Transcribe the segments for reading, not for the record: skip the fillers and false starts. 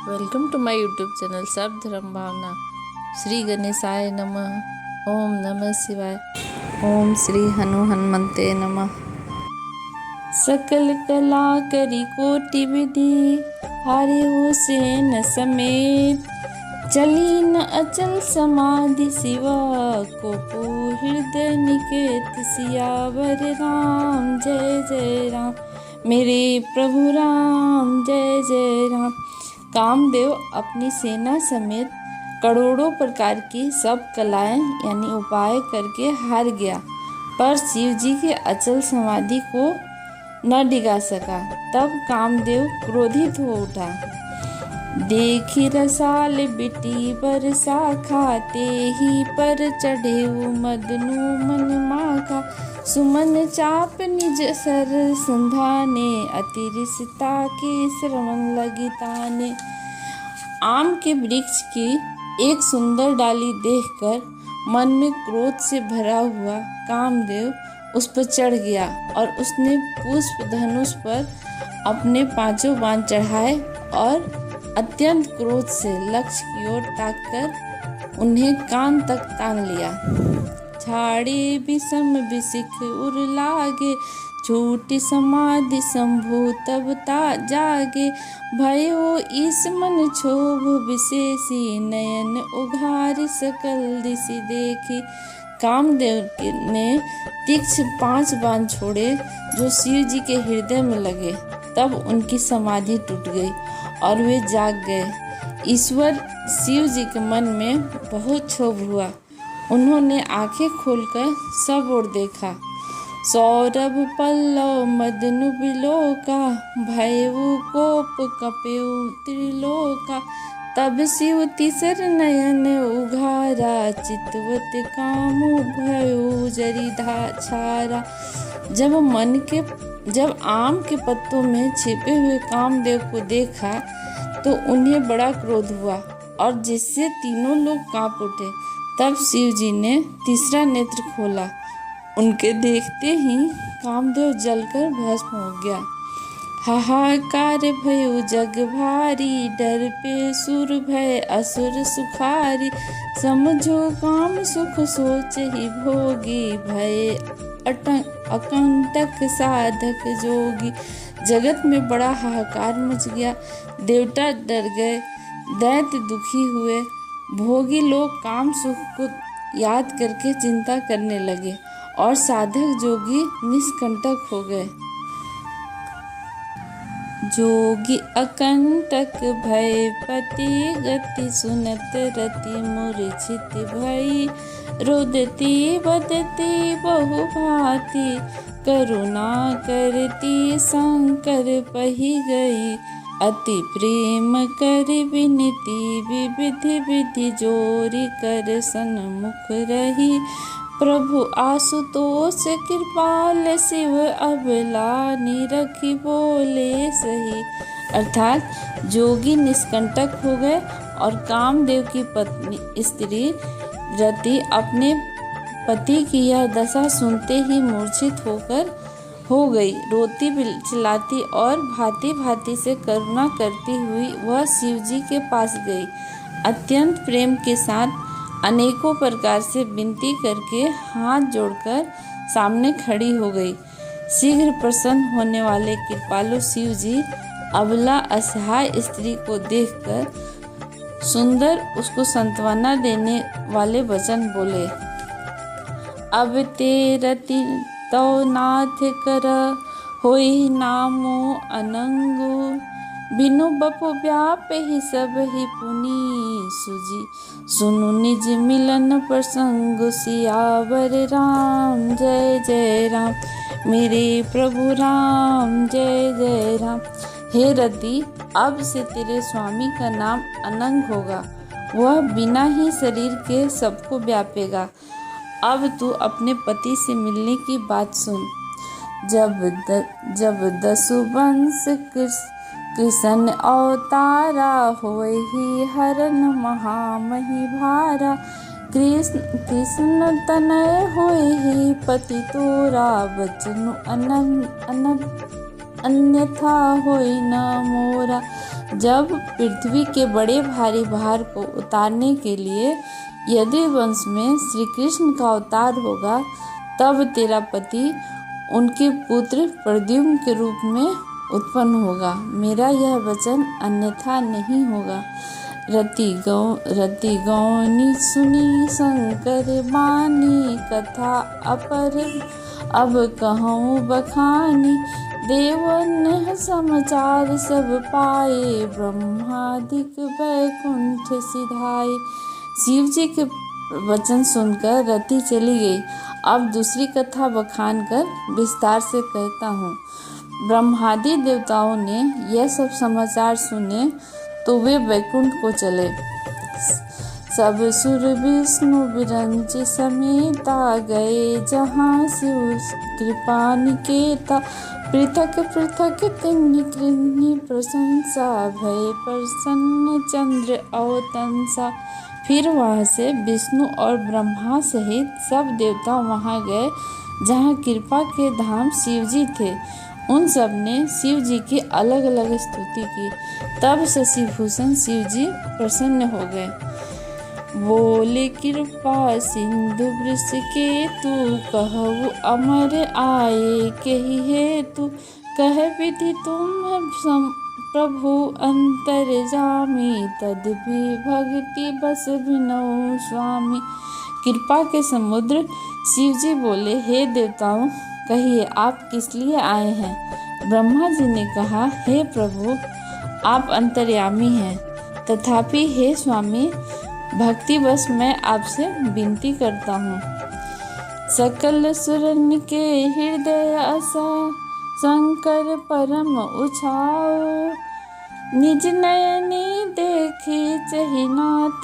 Welcome to my YouTube channel सर्व धर्म भावना। श्री गणेशाय नमः। ओम नमः शिवाय। ओम श्री हनुमन्ते नमः। सकल कला करी कोटि विधि, हारे हुसैन समेत। चली न अचल समाधि सिवा, को हृदय निकेत। सियावर राम जय जय राम, मेरे प्रभु राम जय जय राम। कामदेव अपनी सेना समेत करोड़ों प्रकार की सब कलाएं यानी उपाय करके हार गया, पर शिव जी के अचल समाधि को न डिगा सका। तब कामदेव क्रोधित हो उठा। देखी रसाल बिटी बरसा, खाते ही पर चढ़े मदनु मन माखा। सुमन चाप निज सर संधाने, अतिरिसता के श्रवण लगी ताने। आम के वृक्ष की एक सुंदर डाली देखकर मन में क्रोध से भरा हुआ कामदेव उस पर चढ़ गया और उसने पुष्प धनुष पर अपने 5 बाण चढ़ाए और अत्यंत क्रोध से लक्ष्य की ओर ताककर उन्हें कान तक तान लिया। छाड़े विषम विशिख उर लागे, छूटी समाधि शंभु तब ता जागे। भयो इस मन क्षोभ विशेषी, नयन उघारी सकल दिशि देखी। कामदेव ने तीक्ष्ण 5 बाण छोड़े जो शिव जी के हृदय में लगे। तब उनकी समाधि टूट गई और वे जाग गए। ईश्वर शिव जी के मन में बहुत क्षोभ हुआ। उन्होंने आंखें खोलकर सब ओर देखा। सौरभ पल्लव मदनु बिलोका, भयउ कोप कपेउ त्रिलोका। तब शिव तिसर नयन उघारा, चितवत कामु भयो जरिधा छारा। जब आम के पत्तों में छिपे हुए कामदेव को देखा तो उन्हें बड़ा क्रोध हुआ और जिससे तीनों लोग कांप उठे। तब शिव जी ने तीसरा नेत्र खोला। उनके देखते ही कामदेव जलकर भस्म हो गया। हाहाकार भयो जग भारी, डर पे सुर भय असुर सुखारी। समझो काम सुख सोच ही भोगी, भय अकंटक साधक जोगी। जगत में बड़ा हाहाकार मच गया। देवता डर गए, दैत्य दुखी हुए, भोगी लोग काम सुख को याद करके चिंता करने लगे और साधक जोगी निष्कंटक हो गए। जोगी अकंटक भय पति गति, सुनत रति मूर्छित भई। रोदती बदती बहु भांति, करुणा करती शंकर पही गई। अति प्रेम कर विनती, विविधि विधि जोरी कर सन्मुख रही। प्रभु आशुतोष कृपाल, शिव अबला निरखी बोले सही। अर्थात जोगी निष्कंटक हो गए और कामदेव की पत्नी स्त्री रति अपने पति की यह दशा सुनते ही मूर्छित हो गई। रोती चिल्लाती और भांति भांति से करुणा करती हुई वह शिव जी के पास गई। अत्यंत प्रेम के साथ अनेकों प्रकार से विनती करके हाथ जोड़कर सामने खड़ी हो गई। शीघ्र प्रसन्न होने वाले कृपालु शिव जी अबला असहाय स्त्री को देखकर सुंदर उसको सांत्वना देने वाले वचन बोले। अब तेरति तो नाथ कर, होई नामो अनंगु। बिनु बपु व्याप ही सब ही पुनि, सुजी सुनु निज मिलन प्रसंग। सियावर राम जय जय राम, मेरे प्रभु राम जय जय राम। हे रति, अब से तेरे स्वामी का नाम अनंग होगा। वह बिना ही शरीर के सबको व्यापेगा। अब तू अपने पति से मिलने की बात सुन। जब दसु वंश कृष्ण अवतारा, होए ही हरन महामही भारा। कृष्ण तनय होए ही पति तोरा, बचनु अन्यथा होई न मोरा। जब पृथ्वी के बड़े भारी भार को उतारने के लिए यदि वंश में श्री कृष्ण का अवतार होगा, तब तेरा पति उनके पुत्र प्रद्युम्न के रूप में उत्पन्न होगा। मेरा यह वचन अन्यथा नहीं होगा। रति गौनी सुनी शंकर बानी, कथा अपर अब कहूँ बखानी। देवन समाचार सब पाए, ब्रह्मादिक वैकुंठ सिधाए। शिव जी के वचन सुनकर रति चली गई। अब दूसरी कथा बखान कर विस्तार से कहता हूँ। ब्रह्मादि देवताओं ने यह सब समाचार सुने तो वे वैकुंठ को चले। सब सुर विष्णु विरंची समेता, गए जहाँ शिव कृपा निकेता। पृथक पृथक तिन्नि कृन्नि प्रशंसा, भय प्रसन्न चंद्र अवतंसा। फिर वहाँ से विष्णु और ब्रह्मा सहित सब देवता वहाँ गए जहाँ कृपा के धाम शिव जी थे। उन सब ने शिव जी की अलग अलग स्तुति की। तब शशिभूषण शिव जी प्रसन्न हो गए। बोले कृपा सिंधु वृष के तू, कहु अमर आए कही हेतु। कह विधि तुम प्रभु अंतर्जामी, तदभि भक्ति बस भिनौ स्वामी। कृपा के समुद्र शिव जी बोले, हे देवताओं, कहिए आप किस लिए आए हैं। ब्रह्मा जी ने कहा, हे प्रभु, आप अंतर्यामी हैं, तथापि हे स्वामी, भक्ति बस मैं आपसे विनती करता हूँ। सकल सुरन के हृदय असा, शंकर परम उछाओ। निज नयनी देखी चहिनाथ,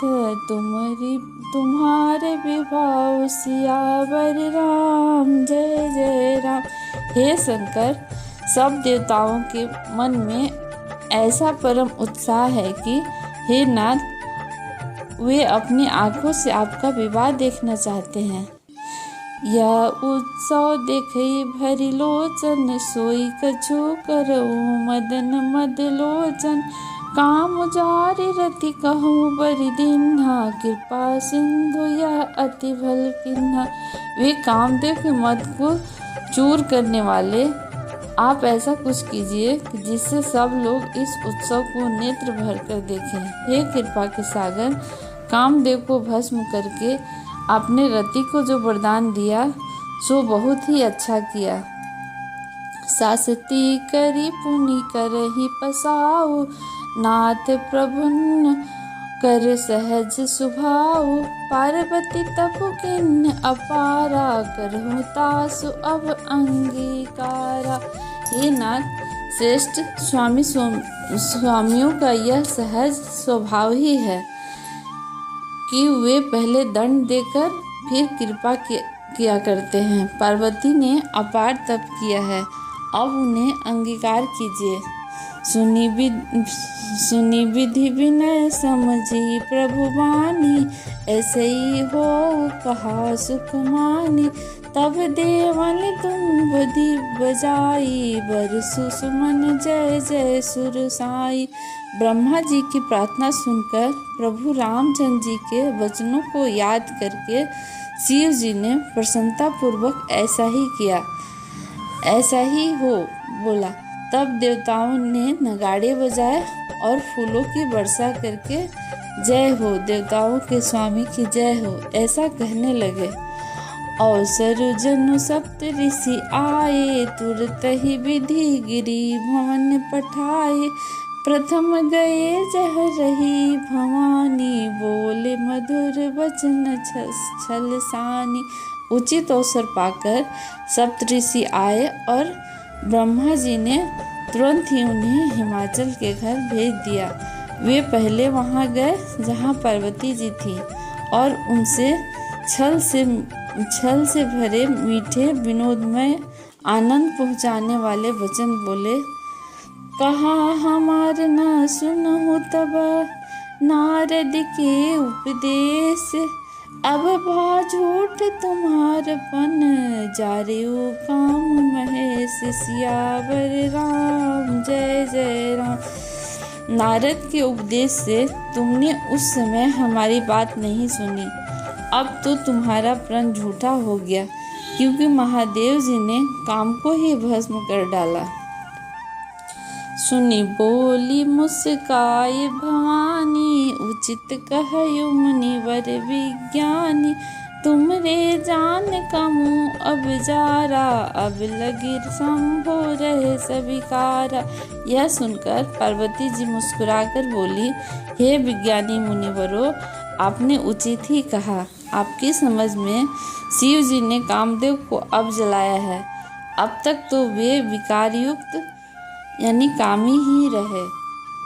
तुम्हारे विभाव सियावर राम। जय जय राम। हे शंकर, सब देवताओं के मन में ऐसा परम उत्साह है कि हे नाथ, वे अपनी आंखों से आपका विवाह देखना चाहते हैं। यह उत्सव देखई भरी लोचन, सोई कछु करऊ मदन मद लोचन। काम जारी रति कहूँ बरि दीन्हा, कृपा सिंधु यह अति भल किन्हा। वे कामदेव के मद को चूर करने वाले, आप ऐसा कुछ कीजिए जिससे सब लोग इस उत्सव को नेत्र भर कर देखें। हे कृपा के सागर, कामदेव को भस्म करके आपने रति को जो वरदान दिया सो बहुत ही अच्छा किया। सासती करी पुनि करहि पसाऊ, नाथ प्रभुन कर सहज सुभाऊ। पार्वती तपु किन्न अपारा, करहु तासु अब अंगीकारा। हे नाथ, श्रेष्ठ स्वामियों का यह सहज स्वभाव ही है कि वे पहले दंड देकर फिर कृपा किया करते हैं। पार्वती ने अपार तप किया है, अब उन्हें अंगीकार कीजिए। सुनी विधि विनय समझी प्रभु बानी, ऐसे ही हो कहा सुख मानी। तब देवन तुम बधि बजाई, बरसु सुमन जय जय सुर साई। ब्रह्मा जी की प्रार्थना सुनकर प्रभु रामचंद्र जी के वचनों को याद करके शिव जी ने प्रसन्नता पूर्वक ऐसा ही किया। ऐसा ही हो बोला। तब देवताओं ने नगाड़े बजाए और फूलों की वर्षा करके जय हो, देवताओं के स्वामी की जय हो, ऐसा कहने लगे। अवसर जनु सप्त ऋषि आए, तुरत ही विधि गिरी भवन पठाए। प्रथम गए जह रही भवानी, बोले मधुर वचन छल सानी। उचित अवसर पाकर सप्तऋषि आए और ब्रह्मा जी ने तुरंत ही उन्हें हिमाचल के घर भेज दिया। वे पहले वहां गए जहां पार्वती जी थी और उनसे छल से भरे मीठे विनोदमय आनंद पहुंचाने वाले वचन बोले। कहा हमार न सुनहु तब नारद के उपदेश, अब भा झूठ तुम्हारपन, जारियो काम महेश सियावर राम। जय जय राम। नारद के उपदेश से तुमने उस समय हमारी बात नहीं सुनी। अब तो तुम्हारा प्रण झूठा हो गया, क्योंकि महादेव जी ने काम को ही भस्म कर डाला। सुनी बोली मुस्काई भवानी, उचित कहयो मुनिवर विज्ञानी। तुमरे जान कमु अब जारा, अब लगी संभो रहे सविकारा। यह सुनकर पार्वती जी मुस्कुराकर बोली, हे विज्ञानी मुनिवरों, आपने उचित ही कहा। आपकी समझ में शिव जी ने कामदेव को अब जलाया है। अब तक तो वे विकारयुक्त यानी कामी ही रहे।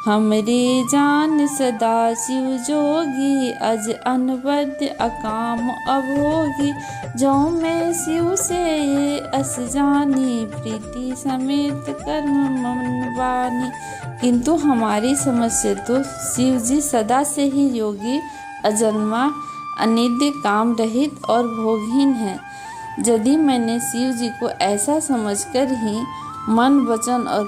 हमरे जान सदा शिव जोगी, अज अनबद्ध अकाम अभोगी। जो मैं शिव से ये अस जानी, प्रीति समेत कर्म मन बानी। किंतु हमारी समझ से तो शिव जी सदा से ही योगी, अजन्मा, अनित्य, काम रहित और भोगहीन है। यदि मैंने शिव जी को ऐसा समझकर ही मन, वचन और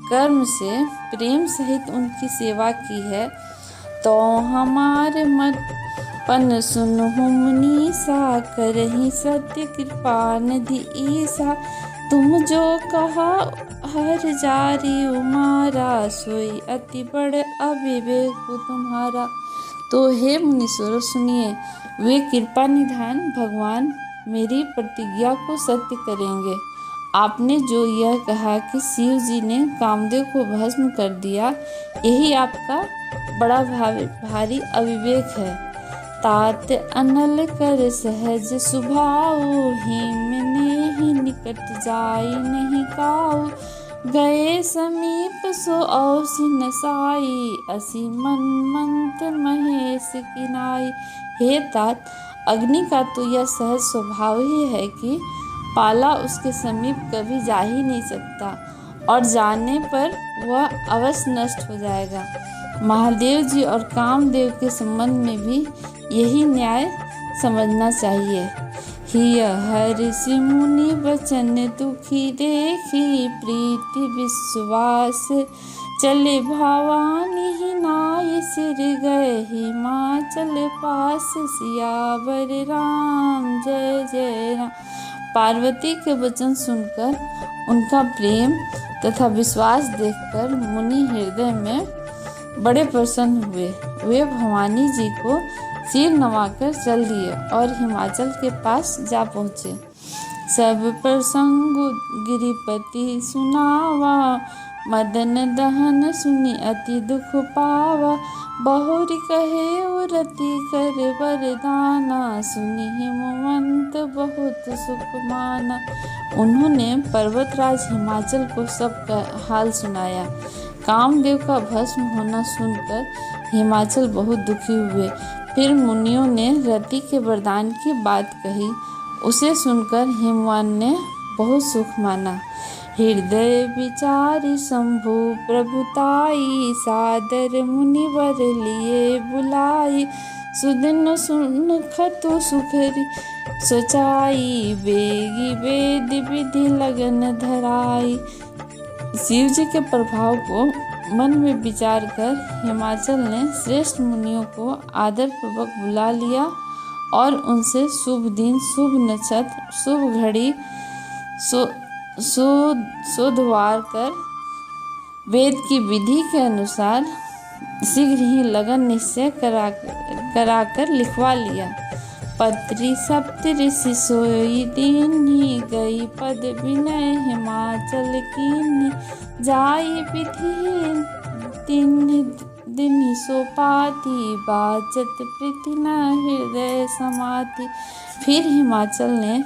कर्म से प्रेम सहित उनकी सेवा की है, तो हमारे मत सुनहु मुनीसा, करहि सत्य कृपा निधि ईसा। तुम जो कहा हर जारी उमारा, सोई अति बड़ अविवेक तुम्हारा। तो हे मुनीश्वरों सुनिए, वे कृपा निधान भगवान मेरी प्रतिज्ञा को सत्य करेंगे। आपने जो यह कहा कि शिव जी ने कामदेव को भस्म कर दिया, यही आपका बड़ा भारी अविवेक है। तात अनल कर सहज स्वभाव, हिम ने ही निकट जाई नहीं काऊ। गए समीप सो औसी नसाई, असी मन मंत महेश किनाई। हे तात, अग्नि का तो यह सहज स्वभाव ही है कि पाला उसके समीप कभी जा ही नहीं सकता, और जाने पर वह अवश्य नष्ट हो जाएगा। महादेव जी और कामदेव के संबंध में भी यही न्याय समझना चाहिए। हिय हर्षि मुनि वचन दुखी देखी, प्रीति विश्वास चले भवानी। ही नाय सिर गए हिमाचल पास, सियावर राम। जय जय राम। पार्वती के वचन सुनकर, उनका प्रेम तथा विश्वास देखकर मुनि हृदय में बड़े प्रसन्न हुए। वे भवानी जी को सिर नवाकर चल दिए और हिमाचल के पास जा पहुँचे। सब प्रसंग गिरिपति सुनावा, मदन दहन सुनि अति दुख पावा। बहुरी कहे उरति कर वरदाना, सुनि हिमवंत बहुत सुख माना। उन्होंने पर्वतराज हिमाचल को सब का हाल सुनाया। कामदेव का भस्म होना सुनकर हिमाचल बहुत दुखी हुए। फिर मुनियों ने रति के वरदान की बात कही। उसे सुनकर हिमवान ने बहुत सुख माना। हृदय विचारी शंभु प्रभुताई, सादर मुनिवर लिए बुलाई। सुदिन सुन खतु सुखरी सोचाई, बेगी वेद विधि लगन धराई। शिव जी के प्रभाव को मन में विचार कर हिमाचल ने श्रेष्ठ मुनियों को आदर पूर्वक बुला लिया और उनसे शुभ दिन, शुभ नक्षत्र, शुभ घड़ी, शोधवार कर वेद की विधि के अनुसार शीघ्र ही लगन निश्चय कराकर लिखवा लिया। पत्री सप्त ऋषि सोई दीन्ही, गई पद विनय हिमाचल कीन्ही। जाई विधि दिन सोपाती, बाचत प्रीति न हृदय समाति। फिर हिमाचल ने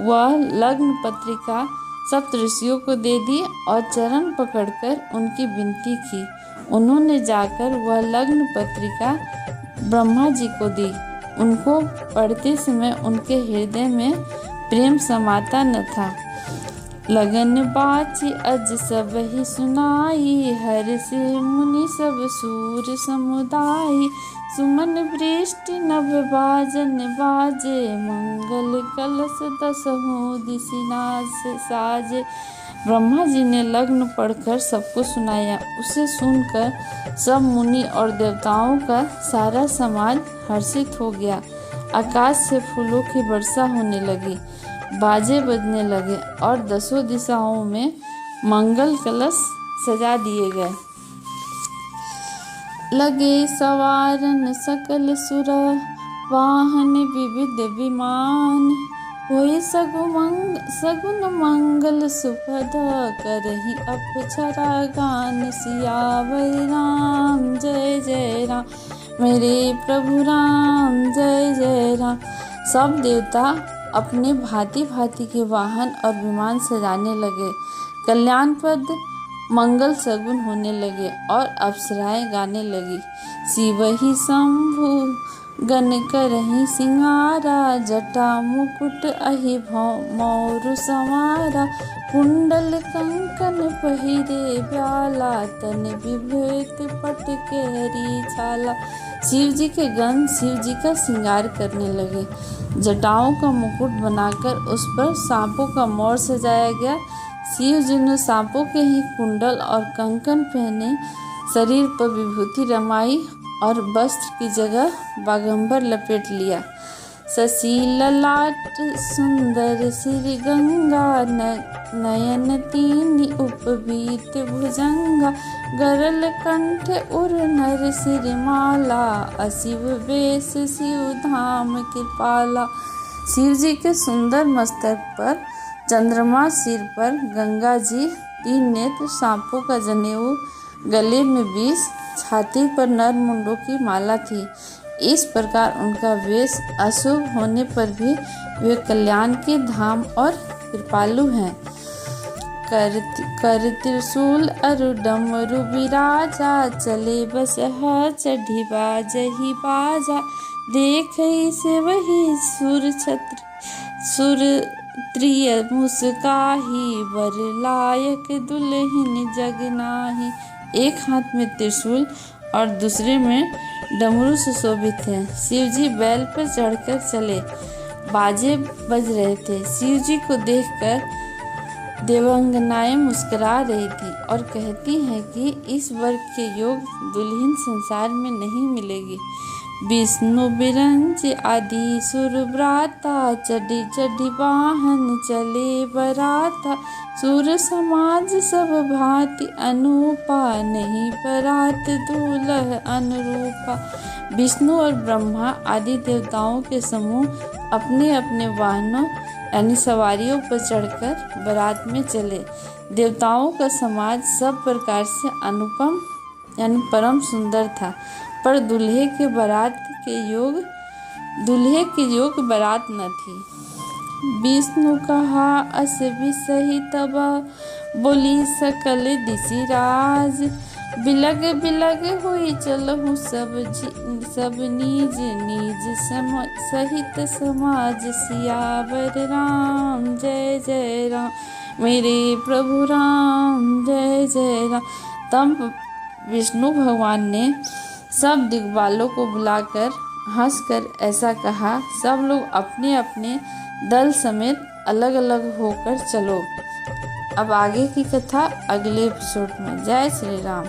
वह लग्न पत्रिका सप्त ऋषियों को दे दी और चरण पकड़कर उनकी विनती की। उन्होंने जाकर वह लग्न पत्रिका ब्रह्मा जी को दी। उनको पढ़ते समय उनके हृदय में प्रेम समाता न था। लगन बाची अज सब ही सुनाई, हर से मुनि सब सूर समुदाय। सुमन वृष्टि नभ बाजन बाजे, मंगल कलश दसहों दिसिनास साजे। ब्रह्मा जी ने लग्न पढ़कर सबको सुनाया। उसे सुनकर सब मुनि और देवताओं का सारा समाज हर्षित हो गया। आकाश से फूलों की वर्षा होने लगी, बाजे बजने लगे और दसों दिशाओं में मंगल कलश सजा दिए गए। लगे सवारन सकल सुर, वाहन विविध विमान। होई सगुन मंगल सुपद, करहि अप्सरा गान। सियावर राम जय जय राम, मेरे प्रभु राम जय जय राम। सब देवता अपने भांति भांति के वाहन और विमान सजाने लगे। कल्याणप्रद मंगल सगुन होने लगे और अप्सराएं गाने लगी। शिवहि शंभु गण करहि सिंगारा, जटा मुकुट अहि मौरु संवारा। कुंडल कंकन पहिरे ब्याला, तन विभूत पट केरी छाला। शिव जी के गण शिव जी का श्रृंगार करने लगे। जटाओं का मुकुट बनाकर उस पर सांपों का मोर सजाया गया। शिव जी ने सांपों के ही कुंडल और कंकन पहने, शरीर पर विभूति रमाई और वस्त्र की जगह बागंबर लपेट लिया। शशि ललाट सुंदर सिर गंगा, नयन तीन उपवीत भुजंगा। गरल कंठ उर नर सिर माला, अशिव वेश शिव धाम कृपाला। शिव जी के सुंदर मस्तक पर चंद्रमा, सिर पर गंगा जी, 3 नेत्र, सांपों का जनेऊ, गले में विष, छाती पर नर मुंडों की माला थी। इस प्रकार उनका वेश अशुभ होने पर भी वे कल्याण के धाम और कृपालु हैं। कर त्रिशूल अरु डमरु विराजा, चले बसह चढ़ी बाजहि बाजा। देखहि से वही सुर त्रिय मुस्काही, वर लायक दुल्हन जग नाही। एक हाथ में त्रिशूल और दूसरे में डमरू सुशोभित है। शिव जी बैल पर चढ़कर चले, बाजे बज रहे थे। शिव जी को देखकर देवांगनाएं मुस्कुरा रही थी और कहती हैं कि इस वर्ग के योग दुल्हन संसार में नहीं मिलेगी। विष्णु बिरंच आदि सुर ब्राता, चढ़ी चढ़ी वाहन चले बराता। सुर समाज सब भांति अनूपा, नहीं बरात दूल्ह अनुरूपा। विष्णु और ब्रह्मा आदि देवताओं के समूह अपने अपने वाहनों यानी सवारियों पर चढ़कर बारात में चले। देवताओं का समाज सब प्रकार से अनुपम यानी परम सुंदर था, पर दूल्हे के योग बारात न थी। विष्णु कहा अस विसहि तब, बोली सकल दिशि राज। बिलग बिलग हुई चलहु सब निज निज सहित समाज। सियावर राम जय जय राम, मेरे प्रभु राम जय जय राम। तब विष्णु भगवान ने सब दिग्बालों को बुलाकर हंसकर ऐसा कहा, सब लोग अपने अपने दल समेत अलग अलग होकर चलो। अब आगे की कथा अगले एपिसोड में। जय श्री राम।